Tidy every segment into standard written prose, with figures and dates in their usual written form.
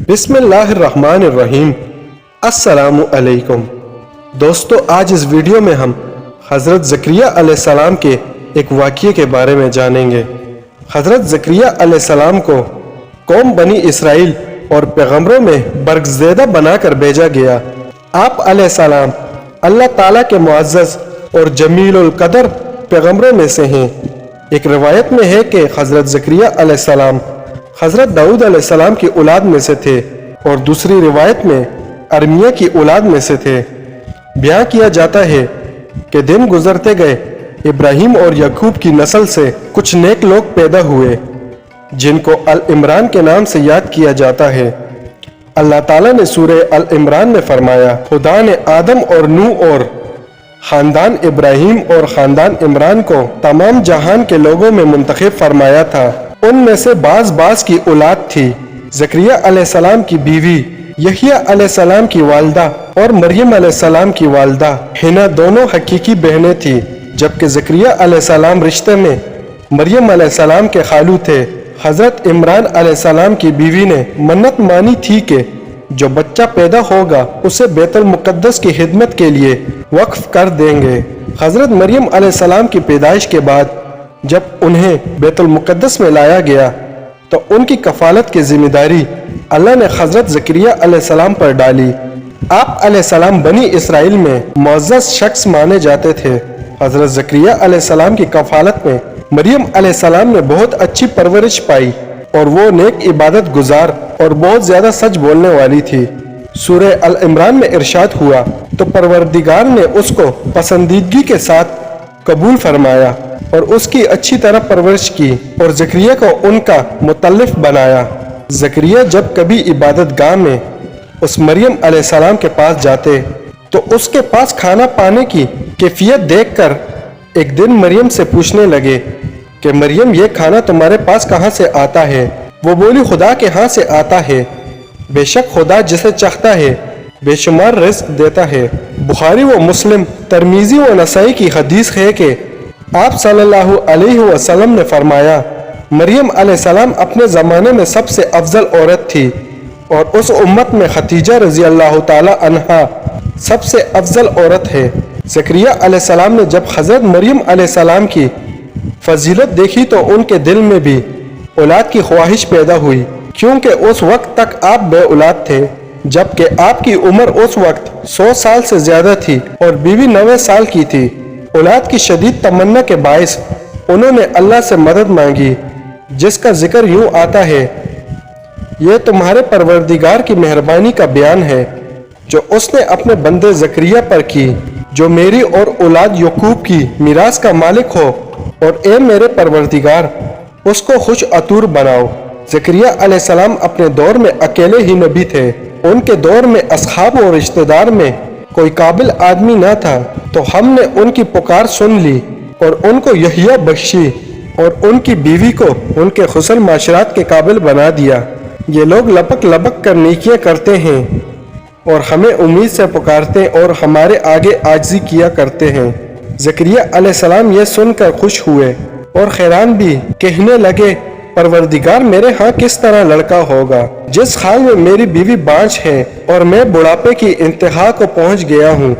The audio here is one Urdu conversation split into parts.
بسم اللہ الرحمن الرحیم۔ السلام علیکم دوستو، آج اس ویڈیو میں ہم حضرت زکریا علیہ السلام کے ایک واقعے کے بارے میں جانیں گے۔ حضرت زکریا علیہ السلام کو قوم بنی اسرائیل اور پیغمبروں میں برگزیدہ بنا کر بھیجا گیا۔ آپ علیہ السلام اللہ تعالیٰ کے معزز اور جمیل القدر پیغمبروں میں سے ہیں۔ ایک روایت میں ہے کہ حضرت زکریا علیہ السلام حضرت داؤد علیہ السلام کی اولاد میں سے تھے، اور دوسری روایت میں ارمیہ کی اولاد میں سے تھے۔ بیان کیا جاتا ہے کہ دن گزرتے گئے ابراہیم اور یعقوب کی نسل سے کچھ نیک لوگ پیدا ہوئے جن کو العمران کے نام سے یاد کیا جاتا ہے۔ اللہ تعالیٰ نے سورہ العمران میں فرمایا، خدا نے آدم اور نوح اور خاندان ابراہیم اور خاندان عمران کو تمام جہان کے لوگوں میں منتخب فرمایا تھا۔ ان میں سے بعض کی اولاد تھی۔ زکریا علیہ السلام کی بیوی یحییٰ علیہ السلام کی والدہ اور مریم علیہ السلام کی والدہ حنا دونوں حقیقی بہنیں تھیں، جبکہ زکریا علیہ السلام رشتے میں مریم علیہ السلام کے خالو تھے۔ حضرت عمران علیہ السلام کی بیوی نے منت مانی تھی کہ جو بچہ پیدا ہوگا اسے بیت المقدس کی خدمت کے لیے وقف کر دیں گے۔ حضرت مریم علیہ السلام کی پیدائش کے بعد جب انہیں بیت المقدس میں لایا گیا تو ان کی کفالت کی ذمہ داری اللہ نے حضرت زکریا علیہ السلام پر ڈالی۔ آپ علیہ السلام بنی اسرائیل میں معزز شخص مانے جاتے تھے۔ حضرت زکریا علیہ السلام کی کفالت میں مریم علیہ السلام نے بہت اچھی پرورش پائی، اور وہ نیک عبادت گزار اور بہت زیادہ سچ بولنے والی تھی۔ سورہ العمران میں ارشاد ہوا تو پروردگار نے اس کو پسندیدگی کے ساتھ قبول فرمایا اور اس کی اچھی طرح پرورش کی، اور زکریا کو ان کا متعلق بنایا۔ زکریا جب کبھی عبادت گاہ میں اس مریم علیہ السلام کے پاس جاتے تو اس کے پاس کھانا پانے کی کیفیت دیکھ کر ایک دن مریم سے پوچھنے لگے کہ مریم، یہ کھانا تمہارے پاس کہاں سے آتا ہے؟ وہ بولی، خدا کے ہاں سے آتا ہے، بے شک خدا جسے چاہتا ہے بے شمار رزق دیتا ہے۔ بخاری و مسلم، ترمذی و نسائی کی حدیث ہے کہ آپ صلی اللہ علیہ وسلم نے فرمایا، مریم علیہ السلام اپنے زمانے میں سب سے افضل عورت تھی، اور اس امت میں خدیجہ رضی اللہ تعالی عنہا سب سے افضل عورت ہے۔ زکریا علیہ السلام نے جب حضرت مریم علیہ السلام کی فضیلت دیکھی تو ان کے دل میں بھی اولاد کی خواہش پیدا ہوئی، کیونکہ اس وقت تک آپ بے اولاد تھے، جبکہ آپ کی عمر اس وقت 100 سال سے زیادہ تھی اور بیوی 90 سال کی تھی۔ اولاد کی شدید تمنا کے باعث انہوں نے اللہ سے مدد مانگی، جس کا ذکر یوں آتا ہے، یہ تمہارے پروردگار کی مہربانی کا بیان ہے جو اس نے اپنے بندے زکریا پر کی، جو میری اور اولاد یعقوب کی میراث کا مالک ہو، اور اے میرے پروردگار اس کو خوش عطور بناؤ۔ زکریا علیہ السلام اپنے دور میں اکیلے ہی نبی تھے۔ ان کے دور میں اصحاب اور رشتہ دار میں کوئی قابل آدمی نہ تھا، تو ہم نے ان کی پکار سن لی اور ان کو یحییٰ بخشی، اور ان کی بیوی کو ان کے حسن معاشرات کے قابل بنا دیا۔ یہ لوگ لپک لپک کر نیکیاں کرتے ہیں اور ہمیں امید سے پکارتے اور ہمارے آگے عاجزی کیا کرتے ہیں۔ زکریا علیہ السلام یہ سن کر خوش ہوئے اور حیران بھی، کہنے لگے، پروردگار میرے ہاں کس طرح لڑکا ہوگا، جس حال میں میری بیوی بانجھ ہے اور میں بڑھاپے کی انتہا کو پہنچ گیا ہوں۔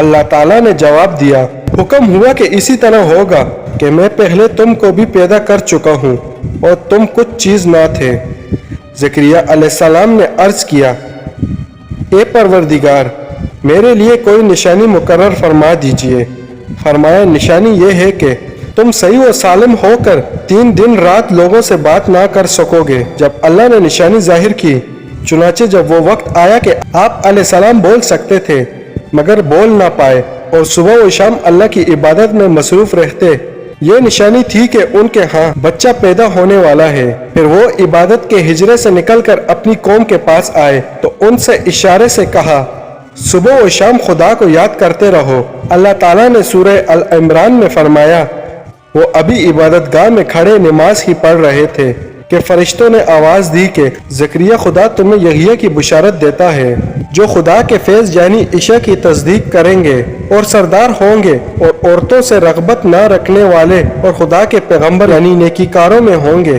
اللہ تعالیٰ نے جواب دیا، حکم ہوا کہ اسی طرح ہوگا کہ میں پہلے تم کو بھی پیدا کر چکا ہوں اور تم کچھ چیز نہ تھے۔ زکریا علیہ السلام نے عرض کیا، اے پروردگار، میرے لیے کوئی نشانی مقرر فرما دیجئے۔ فرمایا، نشانی یہ ہے کہ تم صحیح و سالم ہو کر 3 دن رات لوگوں سے بات نہ کر سکو گے۔ جب اللہ نے نشانی ظاہر کی، چنانچہ جب وہ وقت آیا کہ آپ علیہ السلام بول سکتے تھے مگر بول نہ پائے، اور صبح و شام اللہ کی عبادت میں مصروف رہتے، یہ نشانی تھی کہ ان کے ہاں بچہ پیدا ہونے والا ہے۔ پھر وہ عبادت کے ہجرے سے نکل کر اپنی قوم کے پاس آئے تو ان سے اشارے سے کہا، صبح و شام خدا کو یاد کرتے رہو۔ اللہ تعالیٰ نے سورہ العمران میں فرمایا، وہ ابھی عبادت گاہ میں کھڑے نماز ہی پڑھ رہے تھے کہ فرشتوں نے آواز دی کہ زکریا، خدا تمہیں یحییٰ کی بشارت دیتا ہے، جو خدا کے فیض یعنی عشاء کی تصدیق کریں گے اور سردار ہوں گے، اور عورتوں سے رغبت نہ رکھنے والے اور خدا کے پیغمبر یعنی نیکیکاروں میں ہوں گے۔